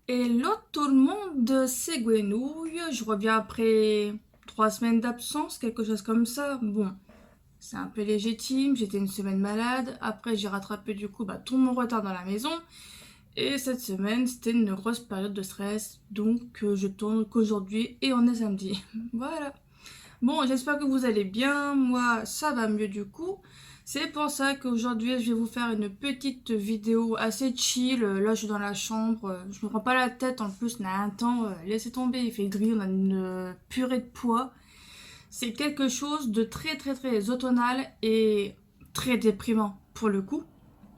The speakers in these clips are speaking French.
Hello tout le monde, c'est Gwenouille. Je reviens après 3 semaines d'absence, quelque chose comme ça. Bon, c'est un peu légitime, j'étais une semaine malade. Après, j'ai rattrapé du coup tout mon retard dans la maison. Et cette semaine, c'était une grosse période de stress. Donc, je tourne qu'aujourd'hui et on est samedi. Voilà. Bon, j'espère que vous allez bien. Moi, ça va mieux du coup. C'est pour ça qu'aujourd'hui, je vais vous faire une petite vidéo assez chill. Là, je suis dans la chambre. Je me prends pas la tête. En plus, on a un temps. Laissez tomber, il fait gris. On a une purée de pois. C'est quelque chose de très, très, très automnal et très déprimant pour le coup.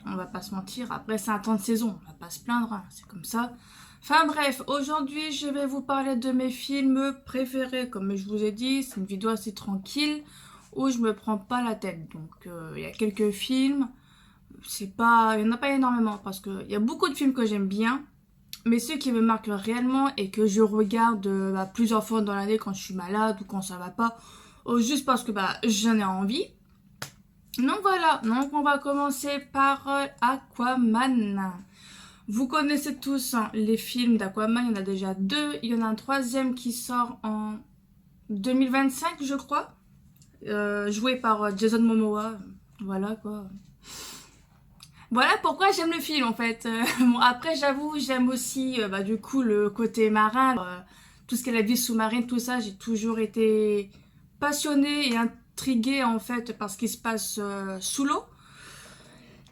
On va pas se mentir. Après, c'est un temps de saison. On va pas se plaindre, hein. C'est comme ça. Enfin bref, aujourd'hui, je vais vous parler de mes films préférés. Comme je vous ai dit, c'est une vidéo assez tranquille où je me prends pas la tête. Donc, il y a quelques films. C'est pas, il y en a pas énormément parce que il y a beaucoup de films que j'aime bien, mais ceux qui me marquent réellement et que je regarde plusieurs fois dans l'année quand je suis malade ou quand ça va pas, ou juste parce que j'en ai envie. Donc voilà, donc on va commencer par Aquaman. Vous connaissez tous hein, les films d'Aquaman, il y en a déjà deux, il y en a un troisième qui sort en 2025 je crois, joué par Jason Momoa, voilà quoi. Voilà pourquoi j'aime le film en fait. Bon, après j'avoue j'aime aussi du coup le côté marin, tout ce qui est la vie sous-marine, tout ça, j'ai toujours été passionnée et intriguée en fait par ce qui se passe sous l'eau.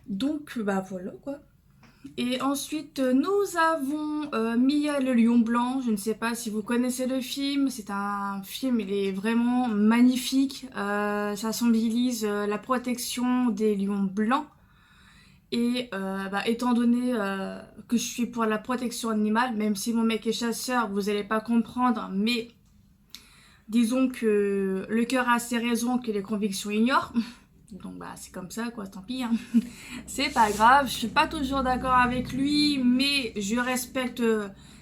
Donc voilà quoi. Et ensuite, nous avons Mia le lion blanc. Je ne sais pas si vous connaissez le film. C'est un film, il est vraiment magnifique. Ça symbolise la protection des lions blancs. Et étant donné que je suis pour la protection animale, même si mon mec est chasseur, vous n'allez pas comprendre, mais disons que le cœur a ses raisons que les convictions ignorent. Donc c'est comme ça quoi, tant pis hein. C'est pas grave, je suis pas toujours d'accord avec lui, mais je respecte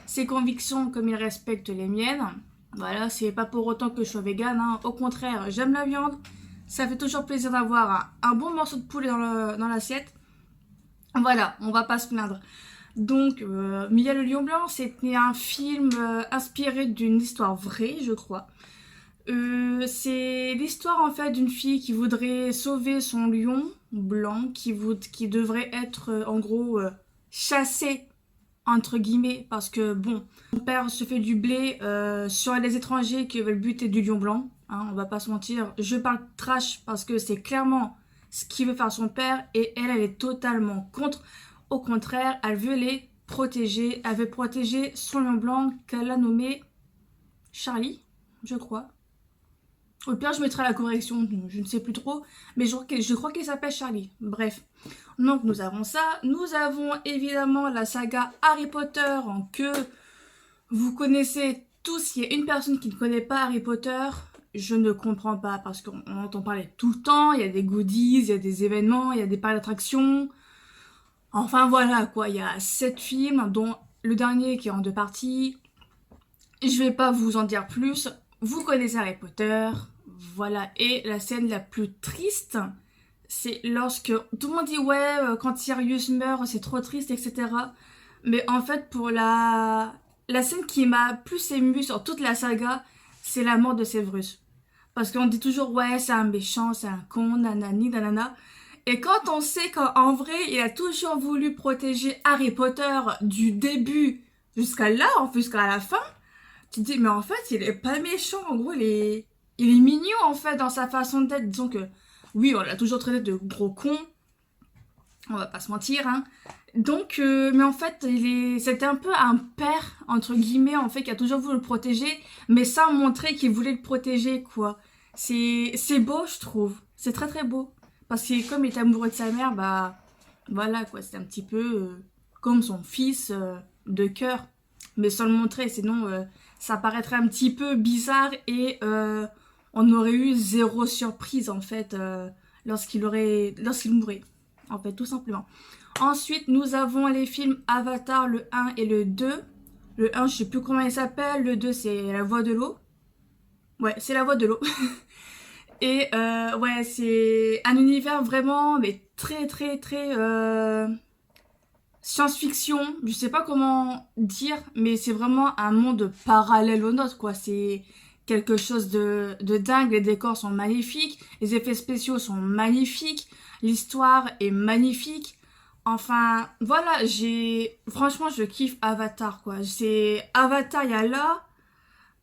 ses convictions comme il respecte les miennes. Voilà, c'est pas pour autant que je suis végane, hein. Au contraire, j'aime la viande. Ça fait toujours plaisir d'avoir un bon morceau de poulet dans l'assiette. Voilà, on va pas se plaindre. Donc, Mia le lion blanc, c'était un film inspiré d'une histoire vraie, je crois. C'est l'histoire en fait d'une fille qui voudrait sauver son lion blanc qui devrait être en gros chassé entre guillemets parce que bon, son père se fait du blé sur les étrangers qui veulent buter du lion blanc. Hein, on va pas se mentir, je parle trash parce que c'est clairement ce qu'il veut faire son père et elle est totalement contre. Au contraire, elle veut les protéger. Elle veut protéger son lion blanc qu'elle a nommé Charlie, je crois. Au pire, je mettrai la correction, je ne sais plus trop, mais je crois qu'il s'appelle Charlie. Bref, donc nous avons ça. Nous avons évidemment la saga Harry Potter que vous connaissez tous. Il y a une personne qui ne connaît pas Harry Potter. Je ne comprends pas parce qu'on entend parler tout le temps. Il y a des goodies, il y a des événements, il y a des parcs d'attractions. Enfin voilà quoi, il y a 7 films, dont le dernier qui est en 2 parties. Je vais pas vous en dire plus. Vous connaissez Harry Potter. Voilà. Et la scène la plus triste, c'est lorsque tout le monde dit ouais, quand Sirius meurt, c'est trop triste, etc. Mais en fait, pour la scène qui m'a plus émue sur toute la saga, c'est la mort de Severus. Parce qu'on dit toujours ouais, c'est un méchant, c'est un con, nanani, nanana. Et quand on sait qu'en vrai, il a toujours voulu protéger Harry Potter du début jusqu'à là, en fait, jusqu'à la fin, tu te dis, mais en fait, il est pas méchant. En gros, il est mignon, en fait, dans sa façon d'être. Disons que, oui, on l'a toujours traité de gros con. On va pas se mentir, hein. Donc, mais en fait, c'était un peu un père, entre guillemets, en fait, qui a toujours voulu le protéger, mais sans montrer qu'il voulait le protéger, quoi. C'est beau, je trouve. C'est très, très beau. Parce que comme il est amoureux de sa mère, voilà, quoi. C'est un petit peu comme son fils de cœur. Mais sans le montrer, sinon, ça paraîtrait un petit peu bizarre et on aurait eu zéro surprise, en fait, lorsqu'il mourrait. En fait, tout simplement. Ensuite, nous avons les films Avatar, le 1 et le 2. Le 1, je sais plus comment il s'appelle. Le 2, c'est La Voix de l'eau. Ouais, c'est La Voix de l'eau. Et ouais, c'est un univers vraiment, mais très, très, très science-fiction, je sais pas comment dire, mais c'est vraiment un monde parallèle au nôtre, quoi. C'est quelque chose de dingue, les décors sont magnifiques, les effets spéciaux sont magnifiques, l'histoire est magnifique. Enfin, voilà, franchement, je kiffe Avatar, quoi. C'est Avatar, il y a là.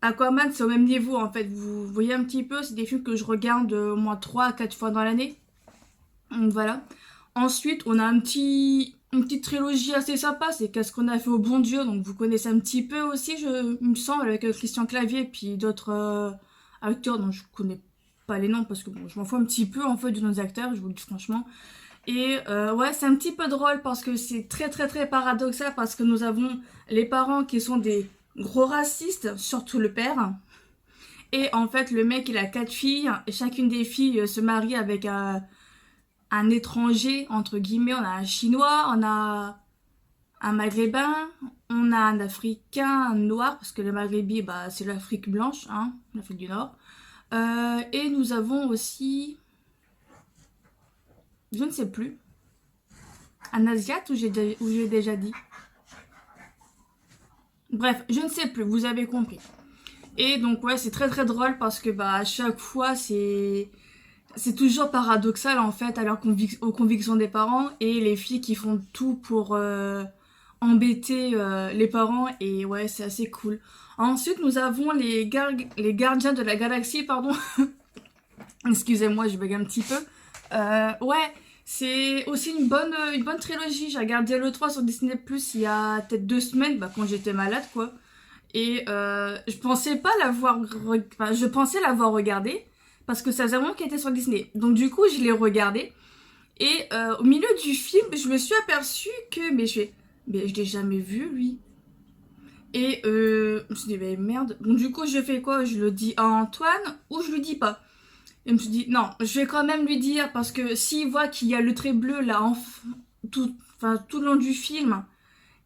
Aquaman, c'est au même niveau, en fait. Vous voyez un petit peu, c'est des films que je regarde au moins 3 à 4 fois dans l'année. Donc voilà. Ensuite, on a une petite trilogie assez sympa, c'est Qu'est-ce qu'on a fait au bon Dieu, donc vous connaissez un petit peu aussi, il me semble, avec Christian Clavier, puis d'autres acteurs dont je connais pas les noms, parce que bon, je m'en fous un petit peu en fait de nos acteurs, je vous le dis franchement. Et ouais, c'est un petit peu drôle parce que c'est très très très paradoxal, parce que nous avons les parents qui sont des gros racistes, surtout le père. Et en fait, le mec, il a 4 filles, et chacune des filles se marie avec un étranger, entre guillemets. On a un Chinois, on a un Maghrébin, on a un Africain, un Noir, parce que le Maghrébi, bah, c'est l'Afrique blanche, hein, l'Afrique du Nord. Et nous avons aussi, je ne sais plus, un Asiate ou j'ai déjà dit. Bref, je ne sais plus, vous avez compris. Et donc ouais, c'est très très drôle parce que bah à chaque fois c'est toujours paradoxal en fait à aux convictions des parents et les filles qui font tout pour embêter les parents et ouais, c'est assez cool. Ensuite, nous avons les gardiens de la galaxie, pardon. Excusez-moi, je bug un petit peu. Ouais, c'est aussi une bonne trilogie. J'ai regardé le 3 sur Disney Plus il y a peut-être 2 semaines, bah, quand j'étais malade quoi. Et je pensais pas enfin, je pensais l'avoir regardé parce que ça faisait un moment qu'il était sur Disney. Donc du coup, je l'ai regardé et au milieu du film, je me suis aperçue que mais je l'ai jamais vu lui. Et je me suis dit mais merde. Donc du coup, je fais quoi? Je le dis à Antoine ou je lui dis pas? Et je me suis dit non, je vais quand même lui dire parce que s'il voit qu'il y a le trait bleu là tout le long du film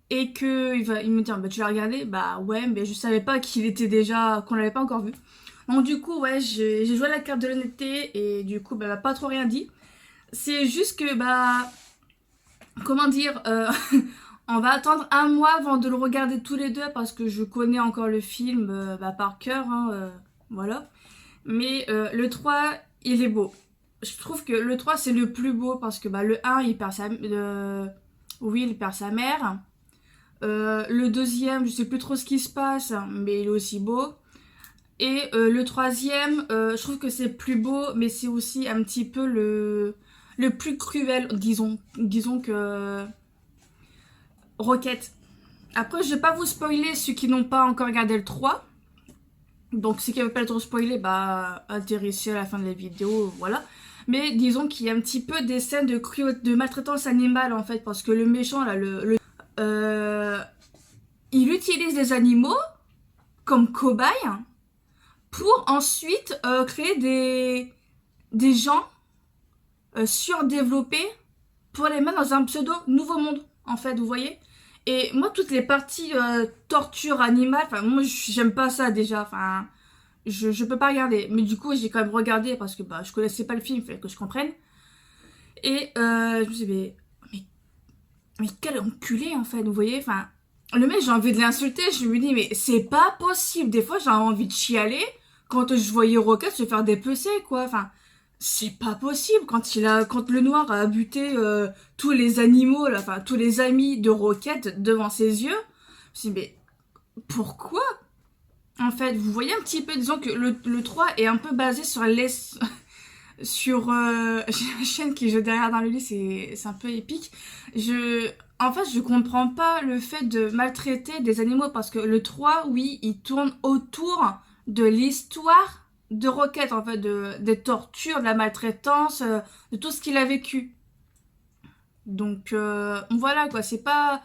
et que il me dit bah tu l'as regardé, bah ouais, mais je savais pas qu'on l'avait pas encore vu. Donc du coup ouais, j'ai joué à la carte de l'honnêteté et du coup bah, elle m'a pas trop rien dit. C'est juste que bah comment dire, on va attendre un mois avant de le regarder tous les deux parce que je connais encore le film bah, par cœur, hein, voilà. Mais le 3 il est beau. Je trouve que le 3 c'est le plus beau parce que bah, le 1 il perd sa mère. Le deuxième, je sais plus trop ce qui se passe, mais il est aussi beau. Et le troisième, je trouve que c'est plus beau, mais c'est aussi un petit peu le plus cruel, disons que Rocket. Après, je vais pas vous spoiler ceux qui n'ont pas encore regardé le 3. Donc, ceux qui ne veulent pas trop spoiler, bah, atterrissez à la fin de la vidéo, voilà. Mais disons qu'il y a un petit peu des scènes de maltraitance animale, en fait, parce que le méchant, là, euh, il utilise les animaux comme cobayes pour ensuite créer des gens surdéveloppés pour les mettre dans un pseudo nouveau monde, en fait, vous voyez. Et moi, toutes les parties torture animale, enfin, moi, j'aime pas ça déjà, enfin, je peux pas regarder. Mais du coup, j'ai quand même regardé parce que bah, je connaissais pas le film, il fallait que je comprenne. Et je me suis dit, mais quel enculé, en fait, vous voyez, enfin, le mec, j'ai envie de l'insulter, je lui dis, mais c'est pas possible. Des fois, j'ai envie de chialer quand je voyais Rocket se faire dépecer, quoi. Enfin, c'est pas possible. Quand le noir a buté tous les animaux, là, enfin, tous les amis de Rocket devant ses yeux, je me suis dit, mais pourquoi? En fait, vous voyez un petit peu, disons que le 3 est un peu basé sur sur j'ai la chaîne qui joue derrière dans le lit, c'est un peu épique. En fait, je comprends pas le fait de maltraiter des animaux parce que le 3, oui, il tourne autour de l'histoire de Rocket, en fait, des tortures, de la maltraitance, de tout ce qu'il a vécu. Donc voilà quoi, c'est pas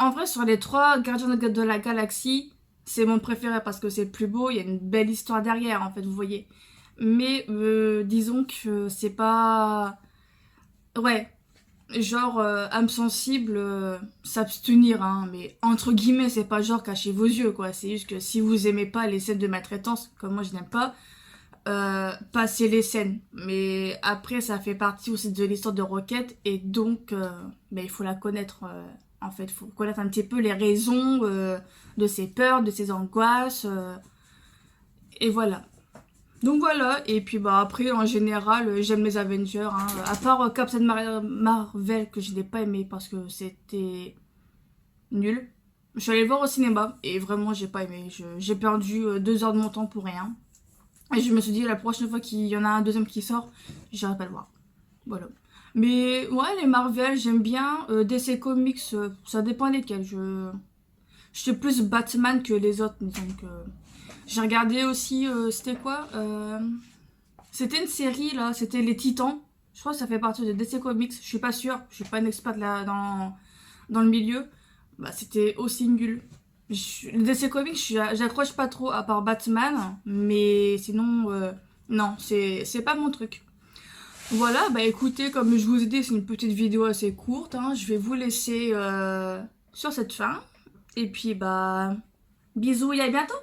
en vrai, sur les 3 Gardiens de la Galaxie, c'est mon préféré parce que c'est le plus beau, il y a une belle histoire derrière en fait, vous voyez. Mais disons que c'est pas... Ouais, genre âme sensible, s'abstenir, hein. Mais entre guillemets, c'est pas genre cachez vos yeux, quoi. C'est juste que si vous aimez pas les scènes de maltraitance, comme moi je n'aime pas, passer les scènes. Mais après, ça fait partie aussi de l'histoire de Rocket et donc ben, il faut la connaître. En fait, il faut connaître un petit peu les raisons de ses peurs, de ses angoisses. Et voilà. Donc voilà, et puis bah après en général j'aime les Avengers, hein. À part Marvel que je n'ai pas aimé parce que c'était nul. Je suis allée le voir au cinéma et vraiment j'ai pas aimé. J'ai perdu 2 heures de mon temps pour rien. Et je me suis dit la prochaine fois qu'il y en a un deuxième qui sort, j'irai pas le voir. Voilà. Mais ouais, les Marvel j'aime bien. DC Comics, ça dépend lesquels. Je suis plus Batman que les autres, donc j'ai regardé aussi, c'était quoi c'était une série là, c'était Les Titans. Je crois que ça fait partie de DC Comics. Je suis pas sûre, je suis pas une experte là dans le milieu. Bah c'était aussi nul. Le DC Comics, j'accroche pas trop à part Batman, mais sinon non, c'est pas mon truc. Voilà, bah écoutez, comme je vous ai dit, c'est une petite vidéo assez courte, hein. Je vais vous laisser sur cette fin. Et puis bah bisous et à bientôt.